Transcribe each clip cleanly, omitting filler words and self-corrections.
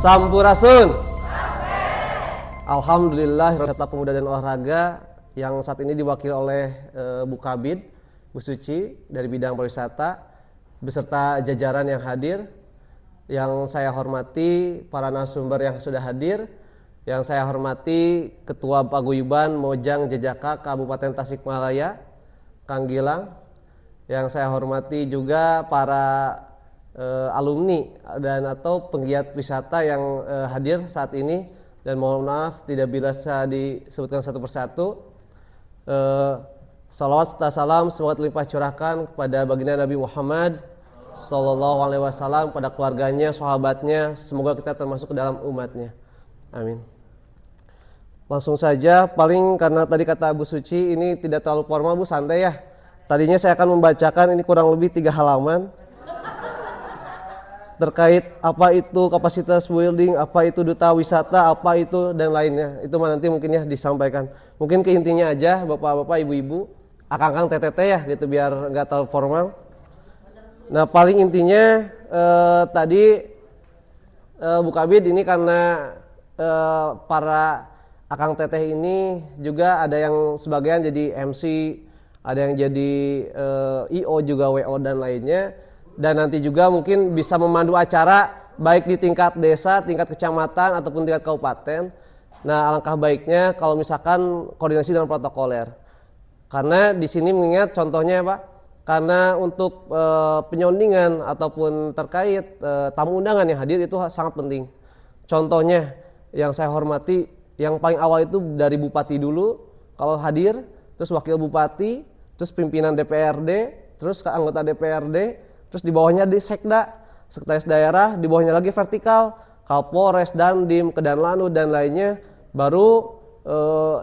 Sampurasun. Alhamdulillah, Serta Pemuda dan Olahraga yang saat ini diwakili oleh Bu Kabid, Bu Suci dari bidang pariwisata beserta jajaran yang hadir. Yang saya hormati para narasumber yang sudah hadir. Yang saya hormati Ketua Paguyuban Mojang Jejaka Kabupaten Tasikmalaya, Kang Gilang. Yang saya hormati juga para alumni dan atau penggiat wisata yang hadir saat ini, dan mohon maaf tidak bisa disebutkan satu persatu. Salawat serta salam semoga terlimpah curahkan kepada baginda Nabi Muhammad Sallallahu Alaihi Wasallam, pada keluarganya, sahabatnya, semoga kita termasuk ke dalam umatnya. Amin. Langsung saja, paling karena tadi kata Bu Suci ini tidak terlalu formal, Bu, santai ya. Tadinya saya akan membacakan ini kurang lebih 3 halaman terkait apa itu kapasitas building, apa itu duta wisata, apa itu dan lainnya. Itu nanti mungkin ya disampaikan. Mungkin ke intinya aja, bapak-bapak, ibu-ibu, akang-akang, teteh ya gitu, biar nggak terlalu formal. Nah, paling intinya tadi Bu Kabid ini karena para akang teteh ini juga ada yang sebagian jadi MC, ada yang jadi IO juga, WO dan lainnya. Dan nanti juga mungkin bisa memandu acara baik di tingkat desa, tingkat kecamatan ataupun tingkat kabupaten. Nah, alangkah baiknya kalau misalkan koordinasi dengan protokoler. Karena di sini mengingat contohnya Pak, karena untuk penyondingan ataupun terkait tamu undangan yang hadir itu sangat penting. Contohnya yang saya hormati, yang paling awal itu dari Bupati dulu kalau hadir, terus Wakil Bupati, terus pimpinan DPRD, terus ke anggota DPRD, terus di bawahnya di Sekda, Sekretaris Daerah, di bawahnya lagi vertikal, Kapolres, Dandim, Kedanlanu dan lainnya, baru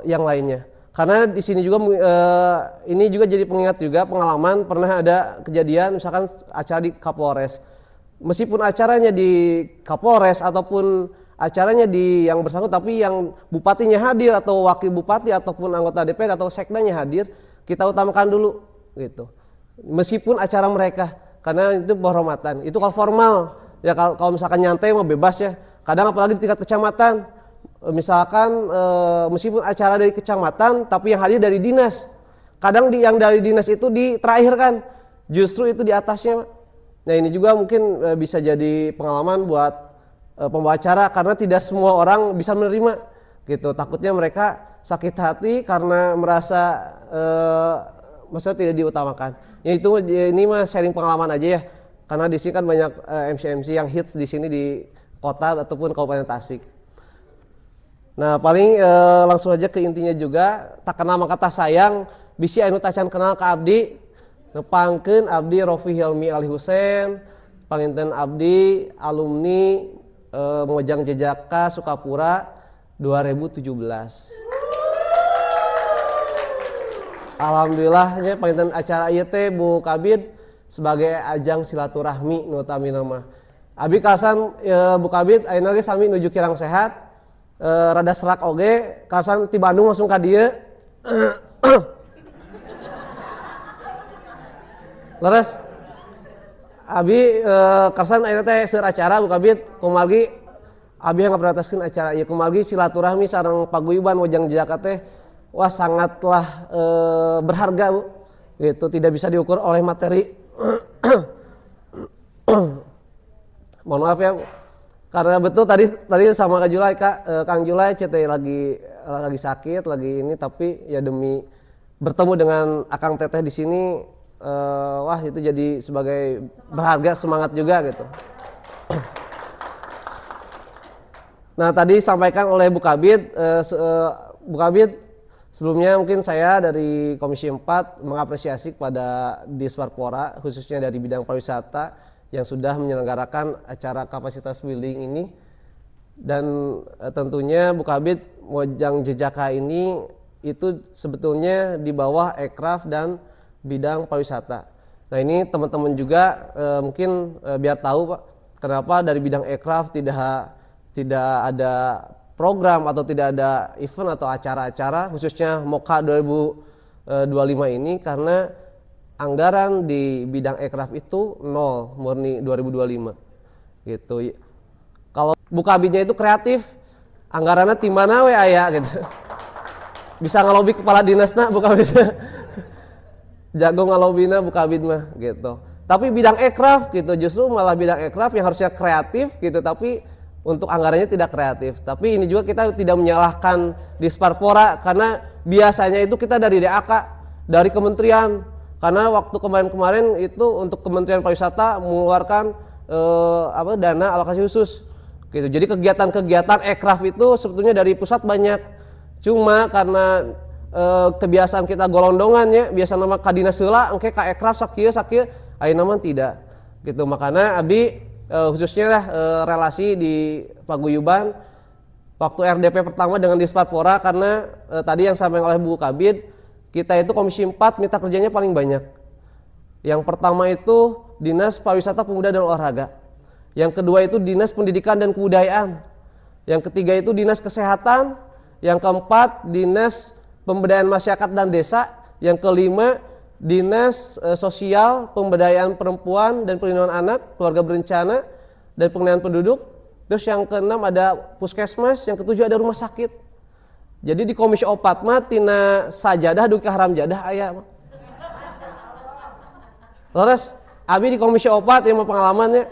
yang lainnya. Karena di sini juga ini juga jadi pengingat juga pengalaman pernah ada kejadian misalkan acara di Kapolres. Meskipun acaranya di Kapolres ataupun acaranya di yang bersangkutan, tapi yang bupatinya hadir atau wakil bupati ataupun anggota DPR atau sekdanya hadir, kita utamakan dulu gitu. Meskipun acara mereka, karena itu penghormatan. Itu kalau formal ya, kalau misalkan nyantai mau bebas ya. Kadang apalagi di tingkat kecamatan, misalkan meskipun acara dari kecamatan tapi yang hadir dari dinas, kadang yang dari dinas itu diterakhirkan, justru itu di atasnya. Nah, ini juga mungkin bisa jadi pengalaman buat pembawa acara, karena tidak semua orang bisa menerima gitu. Takutnya mereka sakit hati karena merasa maksudnya tidak diutamakan. Ya itu, ini mah sharing pengalaman aja ya. Karena di sini kan banyak MC-MC yang hits di sini di kota ataupun Kabupaten Tasik. Nah, paling langsung aja ke intinya juga. Tak kenal maka tak sayang, bisi anu tacan kenal ke abdi. Ngepangkeun abdi Rofi Hilmi Ali Husein, panginten abdi alumni Mojang Jejaka Sukapura 2017. Alhamdulillahnya panginten acara ieu teh Bu Kabid sebagai ajang silaturahmi nu utami nama. Abi kasan Bu Kabid ayeuna ge sami nuju Kirang Sehat. Rada serak oge, kasan ti Bandung langsung ka dieu. Leres Abi kasan ayeuna teh seur acara Bu Kabid, kumalgi abi ngaprioritaskeun acara ieu, kumalgi silaturahmi sareng paguyuban Mojang Jejaka teh. Wah, sangatlah berharga Bu, gitu, tidak bisa diukur oleh materi. Mohon maaf ya Bu, karena betul tadi sama Kak Julai, Kang Julai CT lagi sakit lagi ini, tapi ya demi bertemu dengan Akang Teteh di sini, wah itu jadi sebagai berharga, semangat juga gitu. Nah, tadi disampaikan oleh Bu Kabid, Bu Kabid, sebelumnya mungkin saya dari Komisi 4 mengapresiasi kepada Disparpora, khususnya dari bidang pariwisata yang sudah menyelenggarakan acara kapasitas building ini. Dan tentunya Bu Kabid Mojang Jejaka ini itu sebetulnya di bawah Ekraf dan bidang pariwisata. Nah, ini teman-teman juga mungkin biar tahu Pak, kenapa dari bidang Ekraf tidak ada program atau tidak ada event atau acara-acara khususnya MOKA 2025 ini, karena anggaran di bidang Ekraf itu nol, murni 2025 gitu. Kalau Bukabidnya itu kreatif, anggarannya tim mana we aya gitu. Bisa ngalobi kepala dinasna Bukabid. Jago ngalobina Bukabid mah gitu. Tapi bidang ekraf gitu, justru malah bidang ekraf yang harusnya kreatif gitu, tapi untuk anggarannya tidak kreatif. Tapi ini juga kita tidak menyalahkan Disparpora, karena biasanya itu kita dari DAK, dari kementerian. Karena waktu kemarin-kemarin itu untuk Kementerian Pariwisata mengeluarkan dana alokasi khusus gitu. Jadi kegiatan-kegiatan ekraf itu sebetulnya dari pusat banyak. Cuma karena kebiasaan kita golondongannya, biasa nama kadina seula engke ka ekraf sakieu ayeuna mah tidak gitu. Makanya abi khususnya lah relasi di paguyuban waktu RDP pertama dengan Disparpora, karena tadi yang disampaikan oleh Bu Kabid, kita itu Komisi 4 mitra kerjanya paling banyak. Yang pertama itu Dinas Pariwisata Pemuda dan Olahraga, yang kedua itu Dinas Pendidikan dan Kebudayaan, yang ketiga itu Dinas Kesehatan, yang keempat Dinas Pemberdayaan Masyarakat dan Desa, yang kelima Dinas Sosial, Pemberdayaan Perempuan dan Perlindungan Anak, Keluarga Berencana dan Pengendalian Penduduk. Terus yang keenam ada Puskesmas, yang ketujuh ada Rumah Sakit. Jadi di Komisi 4 mah tina sajadah duki haram jadah aya mah. Terus abi di Komisi 4 yang pengalamannya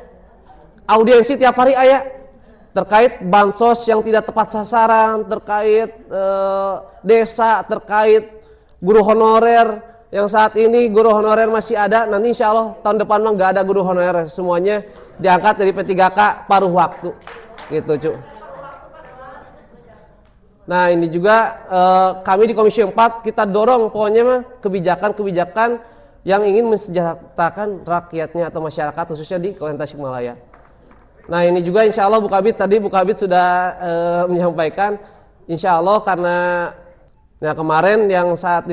audiensi tiap hari aya terkait bansos yang tidak tepat sasaran, terkait desa, terkait guru honorer. Yang saat ini guru honorer masih ada, nanti insya Allah tahun depan mah nggak ada guru honorer, semuanya diangkat dari P3K paruh waktu gitu cu. Nah ini juga kami di Komisi 4 kita dorong pokoknya mah kebijakan-kebijakan yang ingin mensejahterakan rakyatnya atau masyarakat khususnya di Kabupaten Tasikmalaya. Nah ini juga insya Allah Bu Kabid sudah menyampaikan, insya Allah karena kemarin yang sangat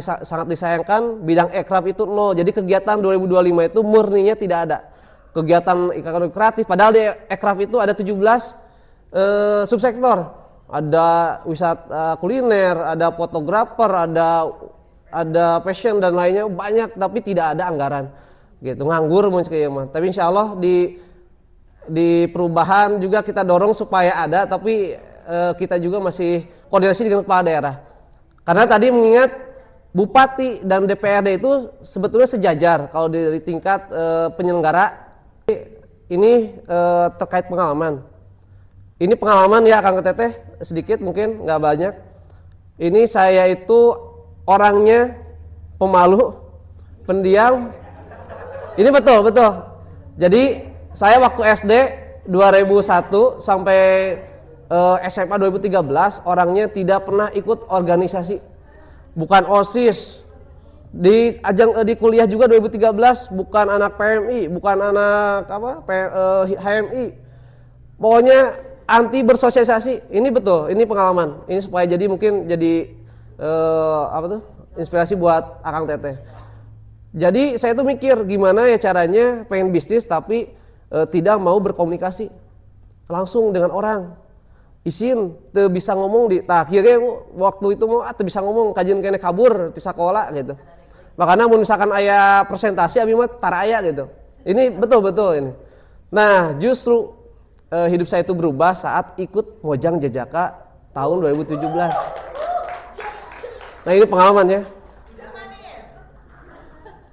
disayangkan bidang ekraf itu nol. Jadi kegiatan 2025 itu murninya tidak ada kegiatan ekonomi kreatif, padahal di ekraf itu ada 17 subsektor. Ada wisata kuliner, ada fotografer, ada fashion dan lainnya banyak, tapi tidak ada anggaran gitu, nganggur mah. Tapi insya Allah di perubahan juga kita dorong supaya ada, tapi kita juga masih koordinasi dengan kepala daerah, karena tadi mengingat Bupati dan DPRD itu sebetulnya sejajar kalau di tingkat penyelenggara. Ini terkait pengalaman. Ini pengalaman ya Kang Teteh, sedikit mungkin nggak banyak. Ini saya itu orangnya pemalu, pendiam. Ini betul. Jadi saya waktu SD 2001 sampai SMA 2013 orangnya tidak pernah ikut organisasi, bukan OSIS. Di kuliah juga 2013 bukan anak PMI, bukan anak HMI. Pokoknya anti bersosialisasi. Ini betul, ini pengalaman. Ini supaya jadi mungkin jadi inspirasi buat Akang Teteh. Jadi saya tuh mikir gimana ya caranya pengen bisnis tapi tidak mau berkomunikasi langsung dengan orang. Isin teu bisa ngomong di waktu itu mau teu bisa ngomong kajian kene kabur di sekolah gitu. Makanya misalkan aya presentasi abi mah tara aya gitu. Ini betul ini. Nah, justru hidup saya itu berubah saat ikut Mojang Jajaka tahun 2017. Nah, ini pengalamannya.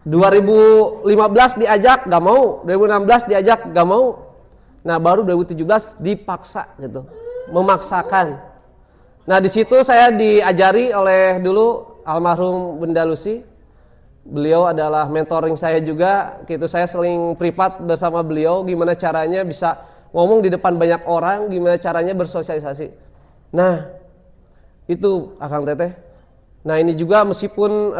2015 diajak gak mau, 2016 diajak gak mau. Nah, baru 2017 dipaksa gitu, memaksakan. Nah, di situ saya diajari oleh dulu almarhum Bunda Lucy. Beliau adalah mentoring saya juga gitu. Saya seling privat bersama beliau gimana caranya bisa ngomong di depan banyak orang, gimana caranya bersosialisasi. Nah itu Akang Teteh. Nah ini juga meskipun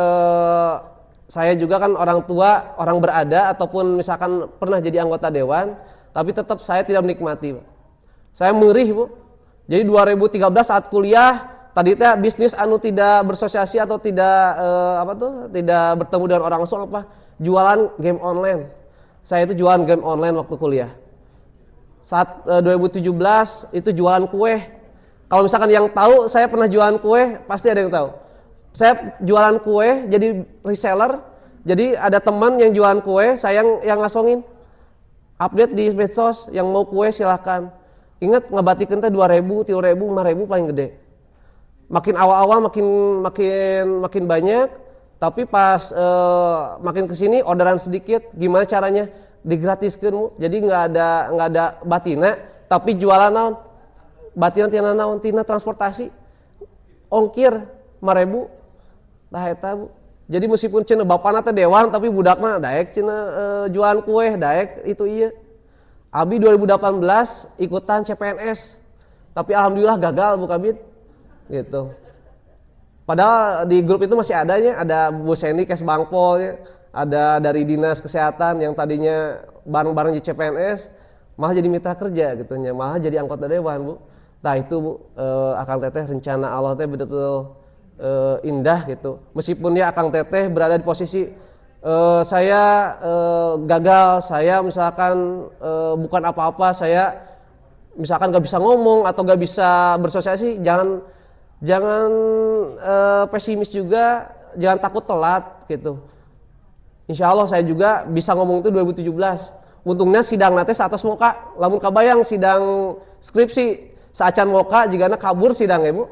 saya juga kan orang tua, orang berada ataupun misalkan pernah jadi anggota dewan, tapi tetap saya tidak menikmati. Saya merih Bu. Jadi 2013 saat kuliah tadi teh bisnis anu tidak bersosialisasi atau tidak tidak bertemu dengan orang langsung jualan game online. Saya itu jualan game online waktu kuliah. Saat 2017 itu jualan kue. Kalau misalkan yang tahu saya pernah jualan kue, pasti ada yang tahu. Saya jualan kue jadi reseller. Jadi ada teman yang jualan kue, saya yang ngasongin. Update di medsos, yang mau kue silahkan. Ingat ngebatikeun teh 2.000, 3.000, 5.000 paling gede. Makin awal-awal makin banyak, tapi pas makin kesini orderan sedikit, gimana caranya digratiskeun? Jadi nggak ada batina, tapi jualan naon? Batina tina naon? Tina transportasi, ongkir 5.000, tah eta Bu. Jadi meskipun cenah bapana teh dewan, tapi budakna daek cenah jualan kue, daek itu iya. Abi 2018 ikutan CPNS, tapi alhamdulillah gagal Bu Kabid, gitu. Padahal di grup itu masih adanya, ada Bu Seni Kes Bangpol, ya. Ada dari Dinas Kesehatan yang tadinya bareng-bareng di CPNS, malah jadi mitra kerja gitu, malah jadi anggota dewan Bu. Nah itu Bu, Akang Teteh rencana Allah teh betul-betul indah gitu. Meskipun ya Akang Teteh berada di posisi saya gagal, saya misalkan bukan apa-apa, saya misalkan gak bisa ngomong atau gak bisa bersosialisasi, jangan pesimis juga, jangan takut telat gitu. Insya Allah saya juga bisa ngomong itu 2017. Untungnya sidang nanti atas muka, lamun kabayang sidang skripsi saacan muka jigana kabur sidang ya Bu.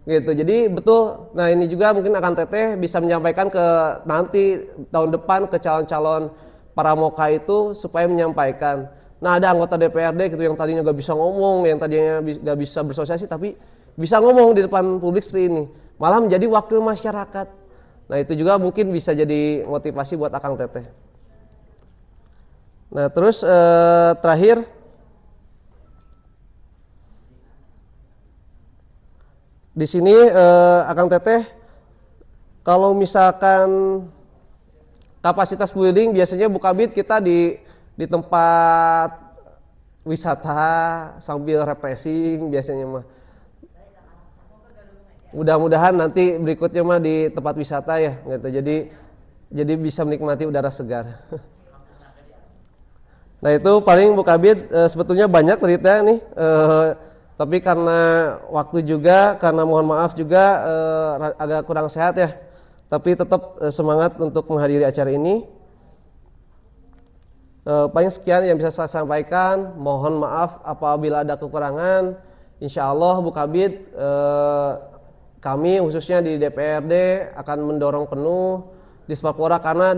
Gitu. Jadi betul. Nah ini juga mungkin Akang Teteh bisa menyampaikan ke nanti tahun depan ke calon-calon para moka itu supaya menyampaikan. Nah ada anggota DPRD gitu yang tadinya gak bisa ngomong, yang tadinya gak bisa bersosialisasi, tapi bisa ngomong di depan publik seperti ini. Malah menjadi wakil masyarakat. Nah itu juga mungkin bisa jadi motivasi buat Akang Teteh. Nah terus terakhir, di sini Akang Teteh kalau misalkan kapasitas building biasanya Bu Kabid kita di tempat wisata sambil refreshing biasanya mah. Mudah-mudahan nanti berikutnya mah di tempat wisata ya gitu. Jadi bisa menikmati udara segar. Nah itu paling Bu Kabid sebetulnya banyak cerita nih. Tapi karena waktu juga, karena mohon maaf juga agak kurang sehat ya. Tapi tetap semangat untuk menghadiri acara ini. Paling sekian yang bisa saya sampaikan. Mohon maaf apabila ada kekurangan. Insya Allah Bu Kabid, kami khususnya di DPRD akan mendorong penuh Disporpora karena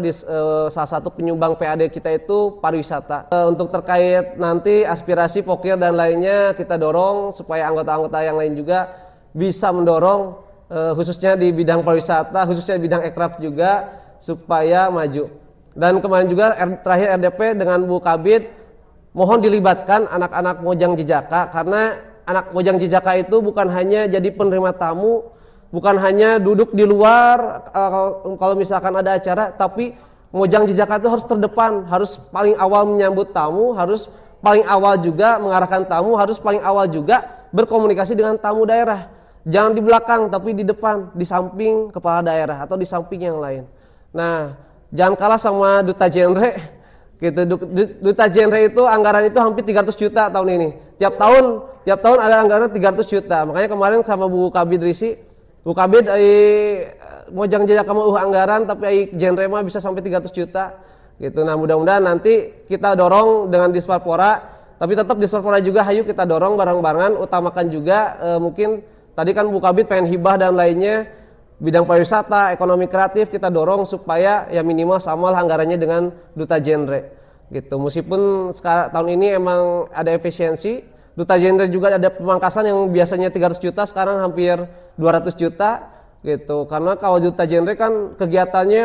salah satu penyumbang PAD kita itu pariwisata. Untuk terkait nanti aspirasi Pokir dan lainnya kita dorong supaya anggota-anggota yang lain juga bisa mendorong khususnya di bidang pariwisata, khususnya di bidang ekraf juga supaya maju. Dan kemarin juga terakhir RDP dengan Bu Kabid mohon dilibatkan anak-anak Mojang Jejaka karena anak Mojang Jejaka itu bukan hanya jadi penerima tamu, bukan hanya duduk di luar kalau misalkan ada acara, tapi Mojang Jejaka itu harus terdepan, harus paling awal menyambut tamu, harus paling awal juga mengarahkan tamu, harus paling awal juga berkomunikasi dengan tamu daerah. Jangan di belakang tapi di depan, di samping kepala daerah atau di samping yang lain. Nah, jangan kalah sama duta genre gitu. Duta genre itu anggaran itu hampir 300 juta tahun ini. Tiap tahun ada anggaran 300 juta. Makanya kemarin sama Bu Kabid Risi, Bu Kabid Mojang Jejaka mau anggaran tapi genre mah bisa sampai 300 juta gitu. Nah mudah-mudahan nanti kita dorong dengan Disporpora, tapi tetap Disporpora juga hayu kita dorong bareng-barengan, utamakan juga mungkin tadi kan Bu Kabid pengen hibah dan lainnya, bidang pariwisata, ekonomi kreatif kita dorong supaya ya minimal sama lah anggarannya dengan duta genre gitu. Meskipun sekarang tahun ini emang ada efisiensi, duta genre juga ada pemangkasan yang biasanya 300 juta sekarang hampir 200 juta gitu. Karena kalau duta genre kan kegiatannya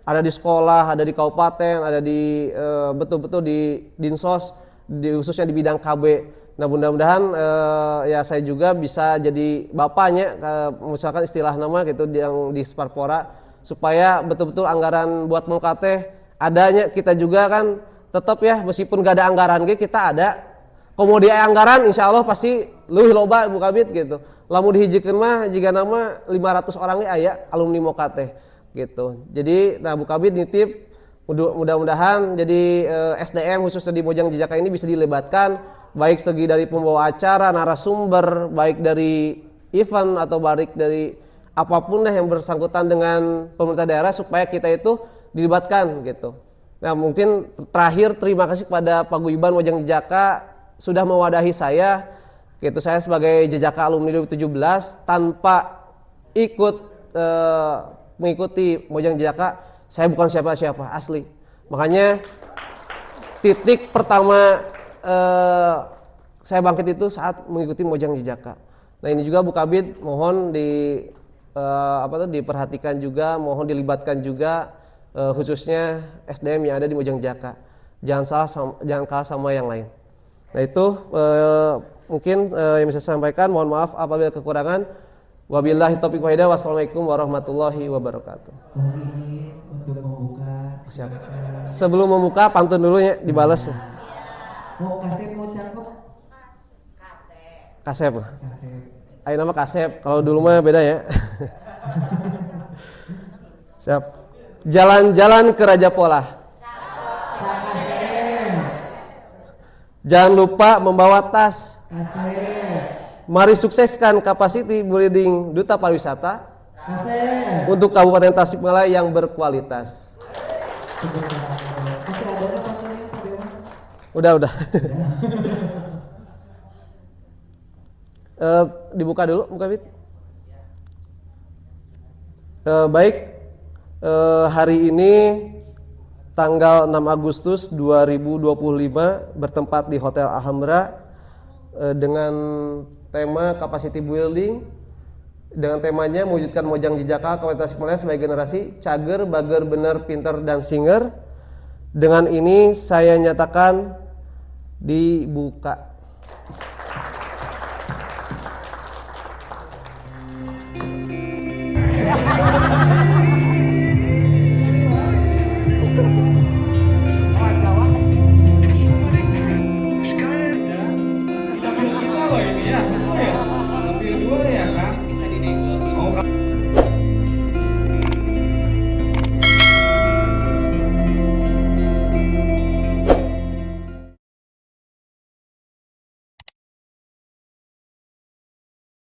ada di sekolah, ada di kabupaten, ada di betul-betul di Dinsos, khususnya di bidang KB. Nah mudah-mudahan ya saya juga bisa jadi bapaknya, misalkan istilah nama gitu yang di Disporpora, supaya betul-betul anggaran buat Mokate adanya. Kita juga kan tetap ya meskipun gak ada anggaran kita ada komodi anggaran, insya Allah pasti luwih loba Bu Kabid gitu. Lamun dihijikeun mah jika nama 500 orang aya alumni Mokate gitu. Jadi nah Bu Kabid nitip mudah-mudahan jadi SDM khususnya di Mojang Jejaka ini bisa dilibatkan baik segi dari pembawa acara, narasumber, baik dari event atau baik dari apapun yang bersangkutan dengan pemerintah daerah supaya kita itu dilibatkan gitu. Nah mungkin terakhir terima kasih kepada Paguyuban Mojang Jejaka sudah mewadahi saya Gitu, saya sebagai Jejaka alumni 2017 tanpa ikut mengikuti Mojang Jejaka, saya bukan siapa-siapa asli. Makanya titik pertama saya bangkit itu saat mengikuti Mojang Jejaka. Nah ini juga Bu Kabid mohon diperhatikan juga, mohon dilibatkan juga khususnya SDM yang ada di Mojang Jejaka. Jangan kalah sama yang lain. Nah itu mungkin yang bisa saya sampaikan. Mohon maaf apabila kekurangan. Wabillahi taufiq wal hidayah. Wassalamualaikum warahmatullahi wabarakatuh. Untuk membuka. Siap. Sebelum membuka pantun dulu ya, dibalas ya. Mau kasep mau cakep? Kasep. Kasep. Ayo nama Kasep. Kalau dulu mah beda ya. Siap. Jalan-jalan ke Raja Polah. Jangan lupa membawa tas. Mari sukseskan capacity building Duta Pariwisata untuk Kabupaten Tasikmalaya yang berkualitas. Udah. Dibuka dulu, buka Bit. Baik, hari ini tanggal 6 Agustus 2025 bertempat di Hotel Alhambra dengan tema capacity building, dengan temanya mewujudkan Mojang Jejaka Kabupaten Tasikmalaya sebagai generasi cager, bager, bener, pinter, dan singer. Dengan ini saya nyatakan dibuka. Kita loh ini ya, betul ya? Ambil dua ya.